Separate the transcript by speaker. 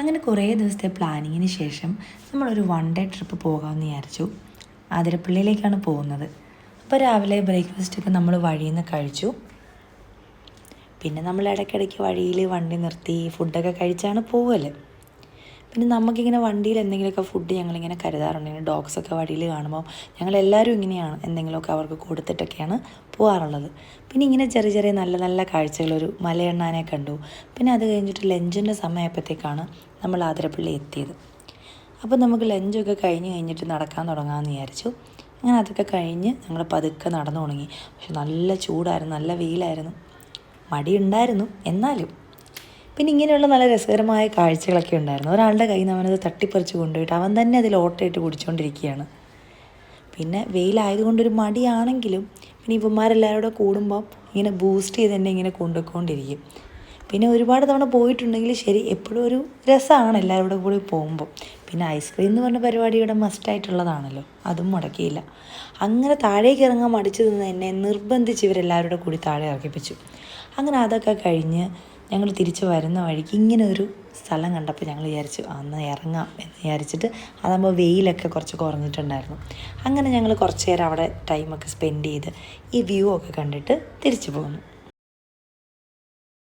Speaker 1: അങ്ങനെ കുറേ ദിവസത്തെ പ്ലാനിങ്ങിന് ശേഷം നമ്മളൊരു 1 ഡേ ട്രിപ്പ് പോകാമെന്ന് വിചാരിച്ചു. ആതിരപ്പള്ളിയിലേക്കാണ് പോകുന്നത്. അപ്പോൾ രാവിലെ ബ്രേക്ക്ഫാസ്റ്റൊക്കെ നമ്മൾ വഴിയിൽ നിന്ന് കഴിച്ചു. പിന്നെ നമ്മൾ ഇടയ്ക്കിടയ്ക്ക് വഴിയിൽ വണ്ടി നിർത്തി ഫുഡൊക്കെ കഴിച്ചാണ് പോവല്. പിന്നെ നമുക്കിങ്ങനെ വണ്ടിയിൽ എന്തെങ്കിലുമൊക്കെ ഫുഡ് ഞങ്ങളിങ്ങനെ കരുതാറുണ്ട്. ഇങ്ങനെ ഡോഗ്സൊക്കെ വഴിയിൽ കാണുമ്പോൾ ഞങ്ങളെല്ലാവരും ഇങ്ങനെയാണ്, എന്തെങ്കിലുമൊക്കെ അവർക്ക് കൊടുത്തിട്ടൊക്കെയാണ് പോകാറുള്ളത്. പിന്നെ ഇങ്ങനെ ചെറിയ ചെറിയ നല്ല നല്ല കാഴ്ചകളൊരു മലയണ്ണാനെ കണ്ടു. പിന്നെ അത് കഴിഞ്ഞിട്ട് ലഞ്ചിൻ്റെ സമയമായപ്പോഴത്തേക്കാണ് നമ്മൾ ആതിരപ്പള്ളി എത്തിയത്. അപ്പോൾ നമുക്ക് ലഞ്ചൊക്കെ കഴിഞ്ഞിട്ട് നടക്കാൻ തുടങ്ങാമെന്ന് വിചാരിച്ചു. അങ്ങനെ അതൊക്കെ കഴിഞ്ഞ് ഞങ്ങൾ പതുക്കെ നടന്നു തുടങ്ങി. പക്ഷെ നല്ല ചൂടായിരുന്നു, നല്ല വെയിലായിരുന്നു, മടിയുണ്ടായിരുന്നു എന്നാലും. പിന്നെ ഇങ്ങനെയുള്ള നല്ല രസകരമായ കാഴ്ചകളൊക്കെ ഉണ്ടായിരുന്നു. ഒരാളുടെ കയ്യിൽ നിന്ന് അവനത് തട്ടിപ്പറിച്ച് കൊണ്ടുപോയിട്ട് അവൻ തന്നെ അതിൽ ഓട്ടയിട്ട് കുടിച്ചുകൊണ്ടിരിക്കുകയാണ്. പിന്നെ വെയിലായതുകൊണ്ടൊരു മടിയാണെങ്കിലും പിന്നെ ഇവന്മാരെല്ലാവരും കൂടെ കൂടുമ്പം ഇങ്ങനെ ബൂസ്റ്റ് ചെയ്ത് തന്നെ ഇങ്ങനെ കൊണ്ടുപോയിക്കൊണ്ടിരിക്കും. പിന്നെ ഒരുപാട് തവണ പോയിട്ടുണ്ടെങ്കിൽ ശരി, എപ്പോഴും ഒരു രസമാണ് എല്ലാവരും കൂടി പോകുമ്പോൾ. പിന്നെ ഐസ്ക്രീം എന്ന് പറഞ്ഞ പരിപാടി ഇവിടെ മസ്റ്റായിട്ടുള്ളതാണല്ലോ, അതും മുടക്കിയില്ല. അങ്ങനെ താഴേക്ക് ഇറങ്ങാൻ മടിച്ചു നിന്ന് എന്നെ നിർബന്ധിച്ച് ഇവരെല്ലാവരും കൂടി താഴെ ഇറക്കിപ്പിച്ചു. അങ്ങനെ അതൊക്കെ കഴിഞ്ഞ് ഞങ്ങൾ തിരിച്ച് വരുന്ന വഴിക്ക് ഇങ്ങനെ ഒരു സ്ഥലം കണ്ടപ്പോൾ ഞങ്ങൾ വിചാരിച്ചു അന്ന് ഇറങ്ങാം എന്ന് വിചാരിച്ചിട്ട്. അതാകുമ്പോൾ വെയിലൊക്കെ കുറച്ച് കുറഞ്ഞിട്ടുണ്ടായിരുന്നു. അങ്ങനെ ഞങ്ങൾ കുറച്ച് നേരം അവിടെ ടൈമൊക്കെ സ്പെൻഡ് ചെയ്ത് ഈ വ്യൂ ഒക്കെ കണ്ടിട്ട് തിരിച്ചു പോന്നു.